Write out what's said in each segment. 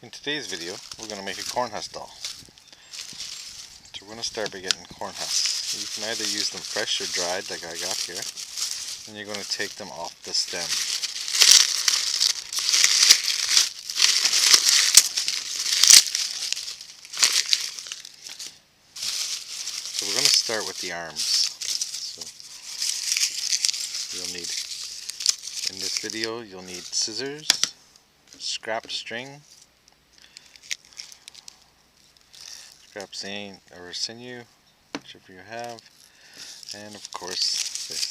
In today's video, we're going to make a corn husk doll. So we're going to start by getting corn husks. You can either use them fresh or dried like I got here, and you're going to take them off the stem. So we're going to start with the arms. So you'll need, in this video, you'll need scissors, scrap string, scrap or sinew, whichever you have, and of course this.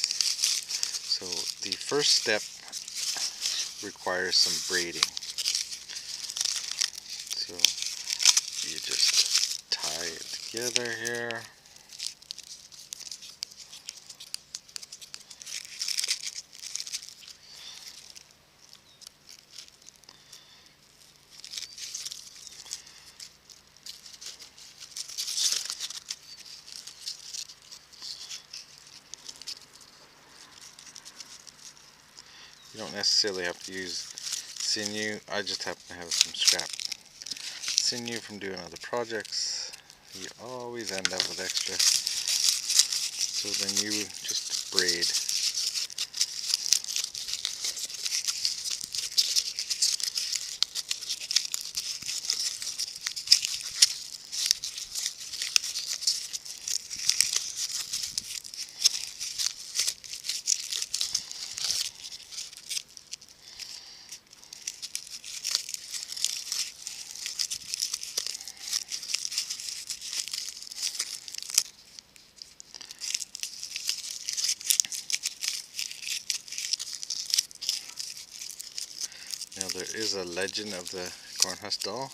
So the first step requires some braiding. So you just tie it together here. You don't necessarily have to use sinew. I just happen to have some scrap sinew from doing other projects. You always end up with extra. So then you just braid. Now there is a legend of the corn husk doll.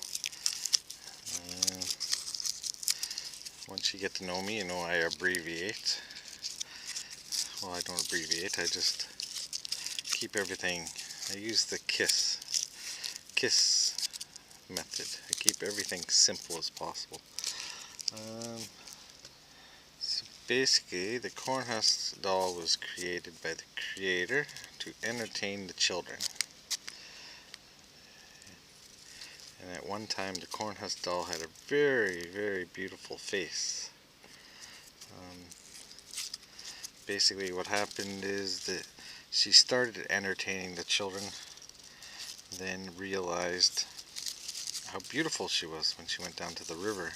Once you get to know me, you know I abbreviate. Well, I don't abbreviate, I just keep everything. I use the KISS method. I keep everything simple as possible. So basically, the corn husk doll was created by the creator to entertain the children. And at one time, the corn husk doll had a very, very beautiful face. Basically, what happened is that she started entertaining the children, then realized how beautiful she was when she went down to the river.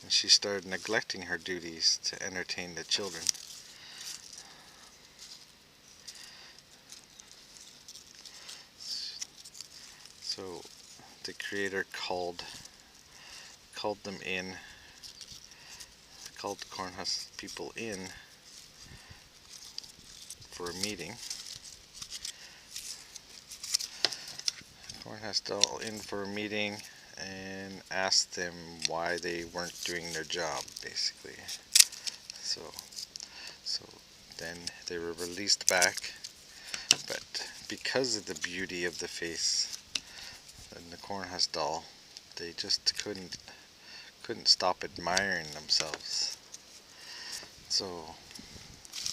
And she started neglecting her duties to entertain the children. So the creator called them in, called the corn husk people in for a meeting. Corn husk doll in for a meeting and asked them why they weren't doing their job, basically. So then they were released back, but because of the beauty of the face and the corn husk doll, they just couldn't stop admiring themselves. So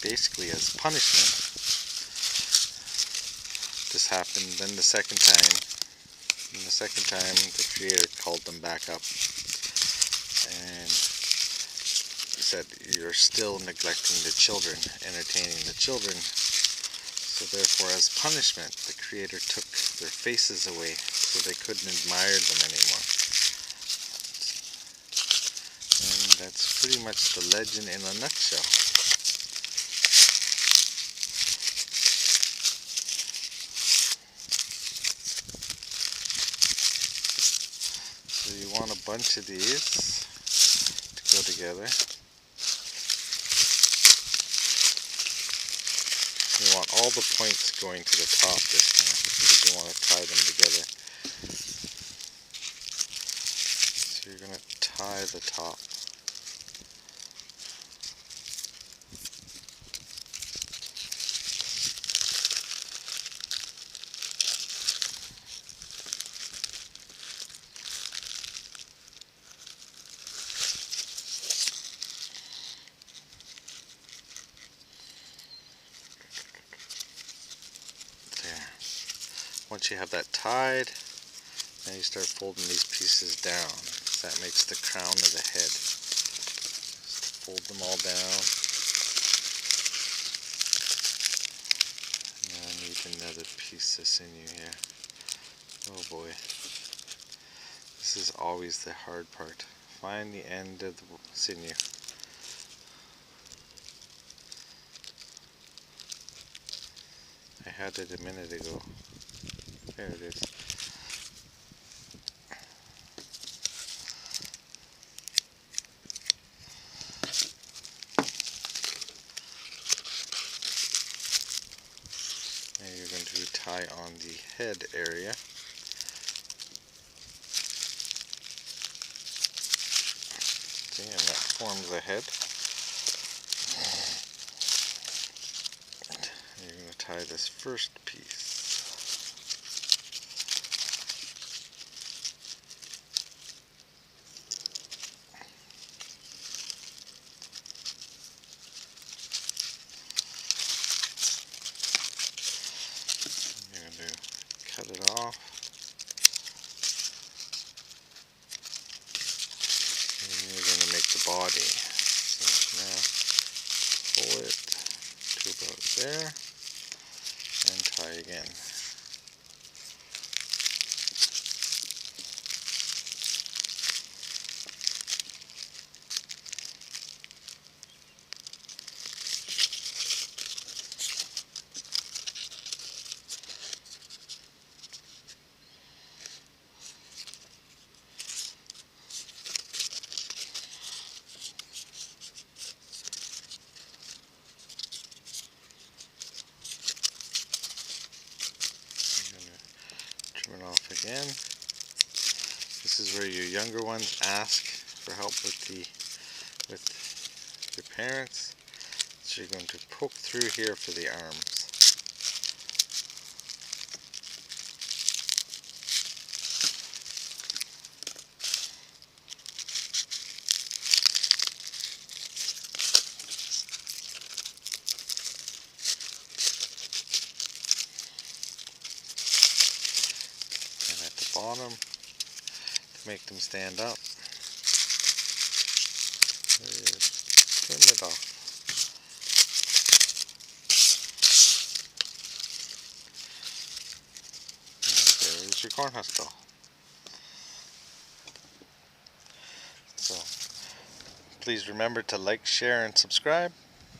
basically, as punishment, this happened. Then the second time, the creator called them back up and said, "You're still neglecting the children, entertaining the children." So therefore, as punishment, the creator took their faces away so they couldn't admire them anymore. And that's pretty much the legend in a nutshell. So you want a bunch of these to go together. You want all the points going to the top this time, because you want to tie them together. So you're going to tie the top. Once you have that tied, Now you start folding these pieces down. That makes the crown of the head. Just fold them all down. Now I need another piece of sinew here. Oh boy. This is always the hard part. Find the end of the sinew. I had it a minute ago. There it is. Now you're going to tie on the head area. See, and that forms the head. And you're going to tie this first piece. You're going to cut it off. And you're going to make the body. So now pull it to about there and tie again. Trim it off again. This is where your younger ones ask for help with your parents. So you're going to poke through here for the arms. And at the bottom, to make them stand up, trim it off. And there's your corn husk doll. So please remember to like, share, and subscribe,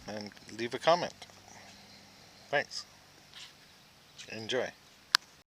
and leave a comment. Thanks. Enjoy.